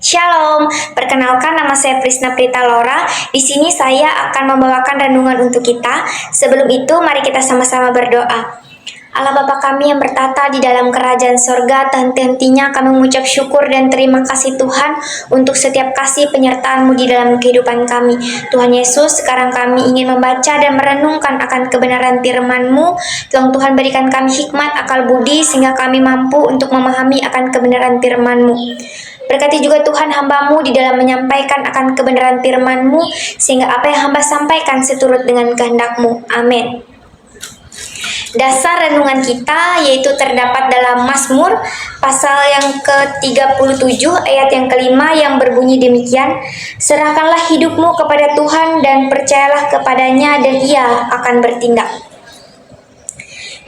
Shalom, perkenalkan nama saya Prisna Prita Laura. Di sini saya akan membawakan renungan untuk kita. Sebelum itu, mari kita sama-sama berdoa. Allah Bapa kami yang bertata di dalam kerajaan sorga, henti-hentinya kami mengucap syukur dan terima kasih Tuhan untuk setiap kasih penyertaan-Mu di dalam kehidupan kami. Tuhan Yesus, sekarang kami ingin membaca dan merenungkan akan kebenaran firman-Mu. Tuhan berikan kami hikmat, akal budi, sehingga kami mampu untuk memahami akan kebenaran firman-Mu. Berkati juga Tuhan hamba-Mu di dalam menyampaikan akan kebenaran firman-Mu, sehingga apa yang hamba sampaikan seturut dengan kehendak-Mu. Amin. Dasar renungan kita yaitu terdapat dalam Mazmur pasal yang ke-37 ayat yang kelima yang berbunyi demikian, serahkanlah hidupmu kepada Tuhan dan percayalah kepadanya dan Ia akan bertindak.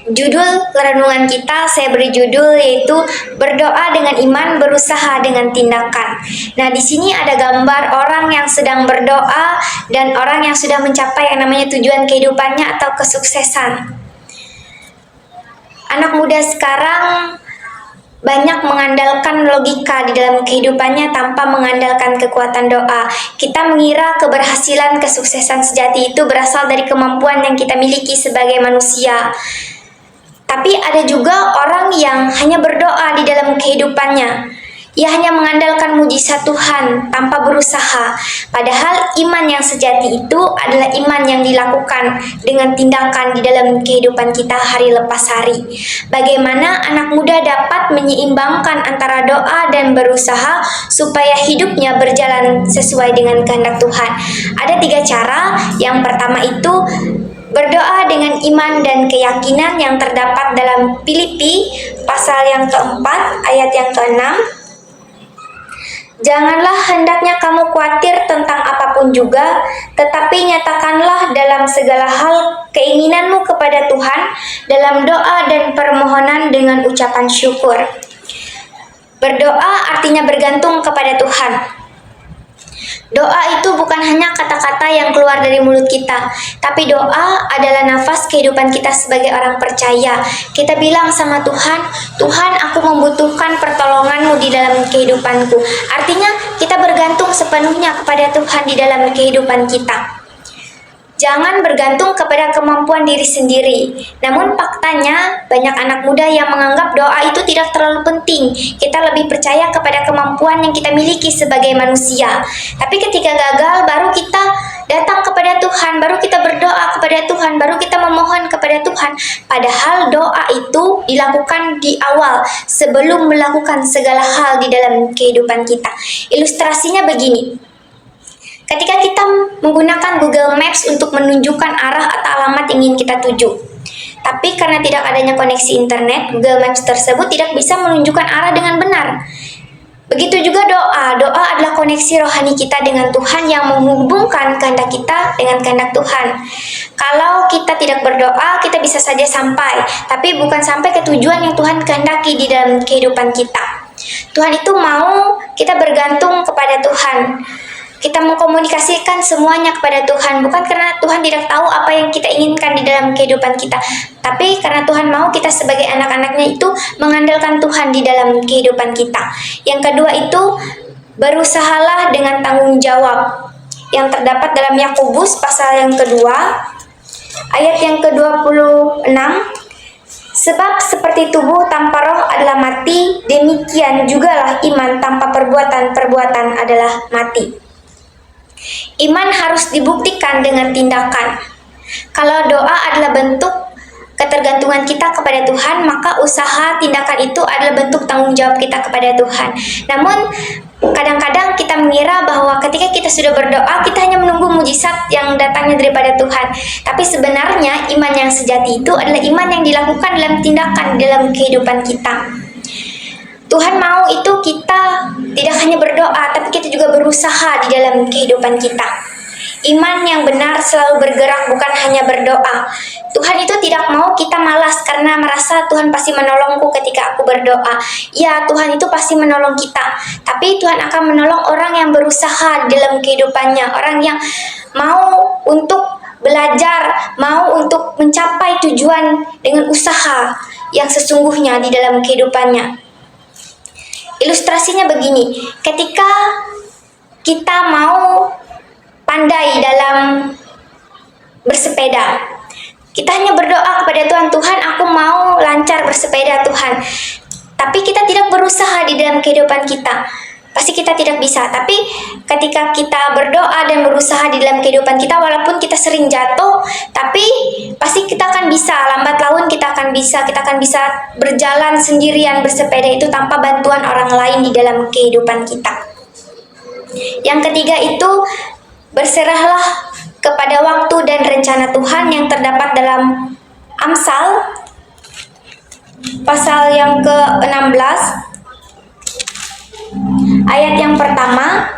Judul renungan kita saya beri judul yaitu berdoa dengan iman, berusaha dengan tindakan. Nah, di sini ada gambar orang yang sedang berdoa dan orang yang sudah mencapai yang namanya tujuan kehidupannya atau kesuksesan. Anak muda sekarang banyak mengandalkan logika di dalam kehidupannya tanpa mengandalkan kekuatan doa. Kita mengira keberhasilan, kesuksesan sejati itu berasal dari kemampuan yang kita miliki sebagai manusia. Tapi ada juga orang yang hanya berdoa di dalam kehidupannya. Ia hanya mengandalkan mujizat Tuhan tanpa berusaha. Padahal iman yang sejati itu adalah iman yang dilakukan dengan tindakan di dalam kehidupan kita hari lepas hari. Bagaimana anak muda dapat menyeimbangkan antara doa dan berusaha supaya hidupnya berjalan sesuai dengan kehendak Tuhan? Ada 3 cara. Yang pertama itu berdoa dengan iman dan keyakinan yang terdapat dalam Filipi pasal yang keempat ayat yang ke-6. Janganlah hendaknya kamu khawatir tentang apapun juga, tetapi nyatakanlah dalam segala hal keinginanmu kepada Tuhan dalam doa dan permohonan dengan ucapan syukur. Berdoa artinya bergantung kepada Tuhan. Doa itu bukan hanya kata-kata yang keluar dari mulut kita, tapi doa adalah nafas kehidupan kita sebagai orang percaya. Kita bilang sama Tuhan, Tuhan aku membutuhkan pertolongan-Mu di dalam kehidupanku. Artinya kita bergantung sepenuhnya kepada Tuhan di dalam kehidupan kita. Jangan bergantung kepada kemampuan diri sendiri. Namun faktanya banyak anak muda yang menganggap doa itu tidak terlalu penting. Kita lebih percaya kepada kemampuan yang kita miliki sebagai manusia. Tapi ketika gagal baru kita datang kepada Tuhan, baru kita berdoa kepada Tuhan, baru kita memohon kepada Tuhan. Padahal doa itu dilakukan di awal sebelum melakukan segala hal di dalam kehidupan kita. Ilustrasinya begini. Ketika kita menggunakan Google Maps untuk menunjukkan arah atau alamat yang ingin kita tuju. Tapi karena tidak adanya koneksi internet, Google Maps tersebut tidak bisa menunjukkan arah dengan benar. Begitu juga doa. Doa adalah koneksi rohani kita dengan Tuhan yang menghubungkan kehendak kita dengan kehendak Tuhan. Kalau kita tidak berdoa, kita bisa saja sampai, tapi bukan sampai ke tujuan yang Tuhan kehendaki di dalam kehidupan kita. Tuhan itu mau kita bergantung kepada Tuhan. Kita mengkomunikasikan semuanya kepada Tuhan, bukan karena Tuhan tidak tahu apa yang kita inginkan di dalam kehidupan kita, tapi karena Tuhan mau kita sebagai anak-anaknya itu mengandalkan Tuhan di dalam kehidupan kita. Yang kedua itu, berusahalah dengan tanggung jawab yang terdapat dalam Yakobus pasal yang kedua, ayat yang ke-26. Sebab seperti tubuh tanpa roh adalah mati, demikian jugalah iman tanpa perbuatan adalah mati. Iman harus dibuktikan dengan tindakan. Kalau doa adalah bentuk ketergantungan kita kepada Tuhan, maka usaha tindakan itu adalah bentuk tanggung jawab kita kepada Tuhan. Namun kadang-kadang kita mengira bahwa ketika kita sudah berdoa, kita hanya menunggu mujizat yang datangnya daripada Tuhan. Tapi sebenarnya iman yang sejati itu adalah iman yang dilakukan dalam tindakan dalam kehidupan kita. Tuhan mau itu kita tidak hanya berdoa, tapi kita juga berusaha di dalam kehidupan kita. Iman yang benar selalu bergerak, bukan hanya berdoa. Tuhan itu tidak mau kita malas karena merasa Tuhan pasti menolongku ketika aku berdoa. Ya, Tuhan itu pasti menolong kita. Tapi Tuhan akan menolong orang yang berusaha dalam kehidupannya. Orang yang mau untuk belajar, mau untuk mencapai tujuan dengan usaha yang sesungguhnya di dalam kehidupannya. Ilustrasinya begini, ketika kita mau pandai dalam bersepeda, kita hanya berdoa kepada Tuhan, Tuhan aku mau lancar bersepeda Tuhan. Tapi kita tidak berusaha di dalam kehidupan kita, pasti kita tidak bisa. Tapi ketika kita berdoa dan berusaha di dalam kehidupan kita, walaupun kita sering jatuh, tapi pasti kita akan bisa, lambat laun kita akan bisa berjalan sendirian bersepeda itu tanpa bantuan orang lain di dalam kehidupan kita. Yang ketiga itu, berserahlah kepada waktu dan rencana Tuhan yang terdapat dalam Amsal pasal yang ke-16 ayat yang pertama.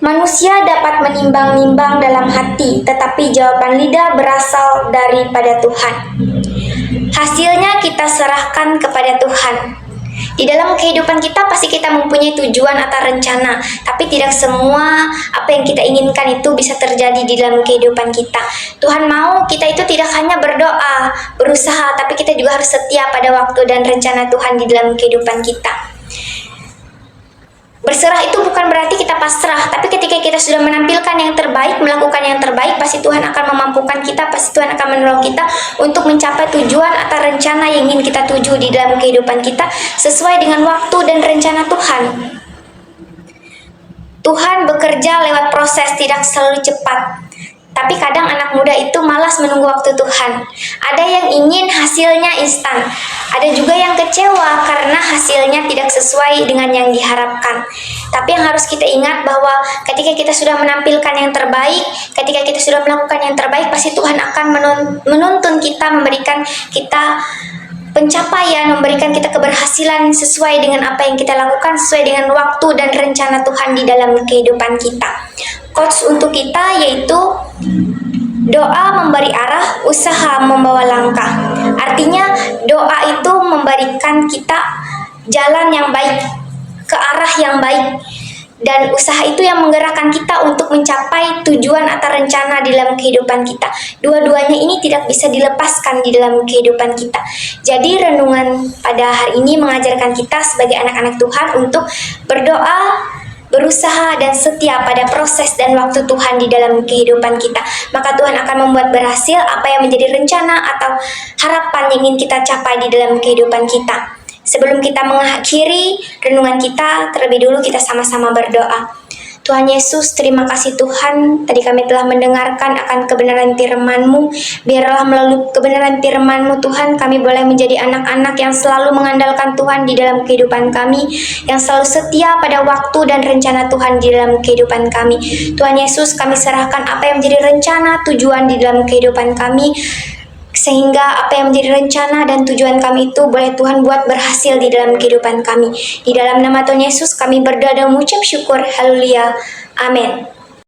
Manusia dapat menimbang-nimbang dalam hati, tetapi jawaban lidah berasal daripada Tuhan. Hasilnya kita serahkan kepada Tuhan. Di dalam kehidupan kita pasti kita mempunyai tujuan atau rencana, tapi tidak semua apa yang kita inginkan itu bisa terjadi di dalam kehidupan kita. Tuhan mau kita itu tidak hanya berdoa, berusaha, tapi kita juga harus setia pada waktu dan rencana Tuhan di dalam kehidupan kita. Berserah itu bukan berarti kita pasrah, tapi ketika kita sudah menampilkan yang terbaik, melakukan yang terbaik, pasti Tuhan akan memampukan kita, pasti Tuhan akan menolong kita untuk mencapai tujuan atau rencana yang ingin kita tuju di dalam kehidupan kita sesuai dengan waktu dan rencana Tuhan. Tuhan bekerja lewat proses, tidak selalu cepat. Tapi kadang anak muda itu malas menunggu waktu Tuhan. Ada yang ingin hasilnya instan. Ada juga yang kecewa karena hasilnya tidak sesuai dengan yang diharapkan. Tapi yang harus kita ingat bahwa ketika kita sudah menampilkan yang terbaik, ketika kita sudah melakukan yang terbaik, pasti Tuhan akan menuntun kita, memberikan kita pencapaian, memberikan kita keberhasilan sesuai dengan apa yang kita lakukan, sesuai dengan waktu dan rencana Tuhan di dalam kehidupan kita. Quotes untuk kita yaitu, doa memberi arah, usaha membawa langkah. Artinya doa itu memberikan kita jalan yang baik, ke arah yang baik, dan usaha itu yang menggerakkan kita untuk mencapai tujuan atau rencana di dalam kehidupan kita. Dua-duanya ini tidak bisa dilepaskan di dalam kehidupan kita. Jadi renungan pada hari ini mengajarkan kita sebagai anak-anak Tuhan untuk berdoa, berusaha dan setia pada proses dan waktu Tuhan di dalam kehidupan kita. Maka Tuhan akan membuat berhasil apa yang menjadi rencana atau harapan yang ingin kita capai di dalam kehidupan kita. Sebelum kita mengakhiri renungan kita, terlebih dulu kita sama-sama berdoa. Tuhan Yesus, terima kasih Tuhan, tadi kami telah mendengarkan akan kebenaran firman-Mu. Biarlah melalui kebenaran firman-Mu Tuhan, kami boleh menjadi anak-anak yang selalu mengandalkan Tuhan di dalam kehidupan kami, yang selalu setia pada waktu dan rencana Tuhan di dalam kehidupan kami. Tuhan Yesus, kami serahkan apa yang menjadi rencana, tujuan di dalam kehidupan kami, sehingga apa yang menjadi rencana dan tujuan kami itu boleh Tuhan buat berhasil di dalam kehidupan kami. Di dalam nama Tuhan Yesus kami berdoa dan mengucap syukur. Haleluya. Amin.